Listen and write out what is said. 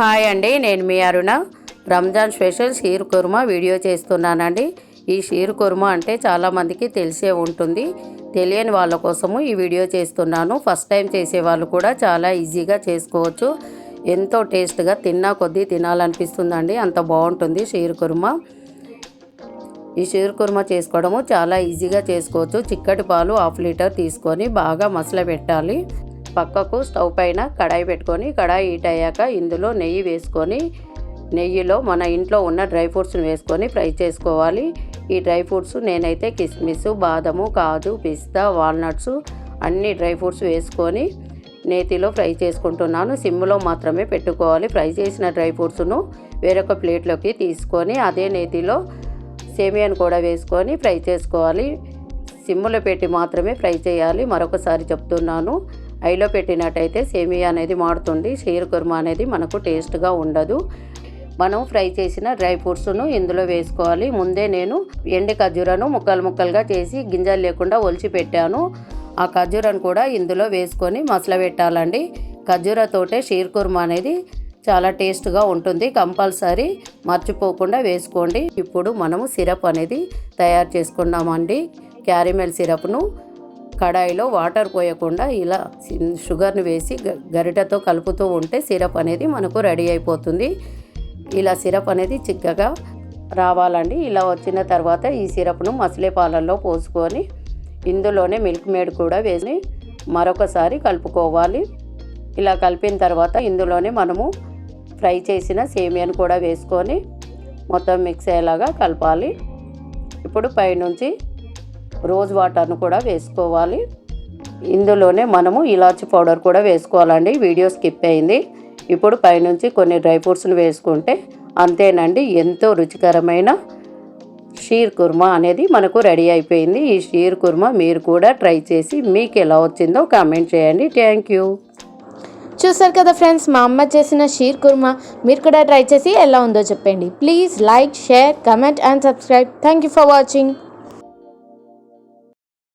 Hi అండి, నేను మీ అరుణ. రంజాన్ స్పెషల్ షీర్ కుర్మా వీడియో చేస్తున్నానండి. ఈ షీర్ కుర్మా అంటే చాలామందికి తెలిసే ఉంటుంది. తెలియని వాళ్ళ కోసము ఈ వీడియో చేస్తున్నాను. ఫస్ట్ టైం చేసే వాళ్ళు కూడా చాలా ఈజీగా చేసుకోవచ్చు. ఎంతో టేస్ట్గా తిన్నా కొద్దీ తినాలనిపిస్తుందండి, అంత బాగుంటుంది షీర్ కుర్మా. ఈ షీర్ కుర్మా చేసుకోవడము చాలా ఈజీగా చేసుకోవచ్చు. చిక్కటి పాలు 1/2 లీటర్ తీసుకొని బాగా మసలబెట్టాలి. పక్కకు స్టవ్ పైన కడాయి పెట్టుకొని, కడాయి హీట్ అయ్యాక ఇందులో నెయ్యి వేసుకొని, నెయ్యిలో మన ఇంట్లో ఉన్న డ్రై ఫ్రూట్స్ని వేసుకొని ఫ్రై చేసుకోవాలి. ఈ డ్రై ఫ్రూట్స్ నేనైతే కిస్మిస్, బాదము, కాజు, పిస్తా, వాల్నట్స్ అన్ని డ్రై ఫ్రూట్స్ వేసుకొని నేతిలో ఫ్రై చేసుకుంటున్నాను. సిమ్లో మాత్రమే పెట్టుకోవాలి. ఫ్రై చేసిన డ్రై ఫ్రూట్స్ను వేరొక ప్లేట్లోకి తీసుకొని అదే నేతిలో సేమియాను కూడా వేసుకొని ఫ్రై చేసుకోవాలి. సిమ్లో పెట్టి మాత్రమే ఫ్రై చేయాలి. మరొకసారి చెప్తున్నాను, ఐలో పెట్టినట్టయితే సేమియా అనేది మాడుతుంది. షీర్ కుర్మా అనేది మనకు టేస్ట్గా ఉండదు. మనం ఫ్రై చేసిన డ్రై ఫ్రూట్స్ను ఇందులో వేసుకోవాలి. ముందే నేను ఎండి ఖర్జూరను ముక్కలు ముక్కలుగా చేసి గింజలు లేకుండా ఒలిచి పెట్టాను. ఆ ఖర్జూరను కూడా ఇందులో వేసుకొని మసలబెట్టాలండి. ఖర్జూరతోటే షీర్ కుర్మా అనేది చాలా టేస్ట్గా ఉంటుంది. కంపల్సరీ మర్చిపోకుండా వేసుకోండి. ఇప్పుడు మనము సిరప్ అనేది తయారు చేసుకున్నామండి. క్యారమెల్ సిరప్ను కడాయిలో వాటర్ పోయకుండా ఇలా షుగర్ని వేసి గరిటెతో కలుపుతూ ఉంటే సిరప్ అనేది మనకు రెడీ అయిపోతుంది. ఇలా సిరప్ అనేది చిక్కగా రావాలండి. ఇలా వచ్చిన తర్వాత ఈ సిరప్ను మసిలే పాలల్లో పోసుకొని ఇందులోనే మిల్క్ మేడ్ కూడా వేసి మరొకసారి కలుపుకోవాలి. ఇలా కలిపిన తర్వాత ఇందులోనే మనము ఫ్రై చేసిన సేమియాను కూడా వేసుకొని మొత్తం మిక్స్ అయ్యేలాగా కలపాలి. ఇప్పుడు పైనుంచి రోజ్ వాటర్ను కూడా వేసుకోవాలి. ఇందులోనే మనము ఇలాచి పౌడర్ కూడా వేసుకోవాలండి. వీడియో స్కిప్ అయింది. ఇప్పుడు పైనుంచి కొన్ని డ్రై ఫ్రూట్స్ని వేసుకుంటే అంతేనండి, ఎంతో రుచికరమైన షీర్ కుర్మా అనేది మనకు రెడీ అయిపోయింది. ఈ షీర్ కుర్మా మీరు కూడా ట్రై చేసి మీకు ఎలా వచ్చిందో కామెంట్ చేయండి. Thank you. చూసారు కదా ఫ్రెండ్స్, మా అమ్మ చేసిన షీర్ కుర్మా మీరు కూడా ట్రై చేసి ఎలా ఉందో చెప్పండి. Please like, share, comment and subscribe. Thank you for watching.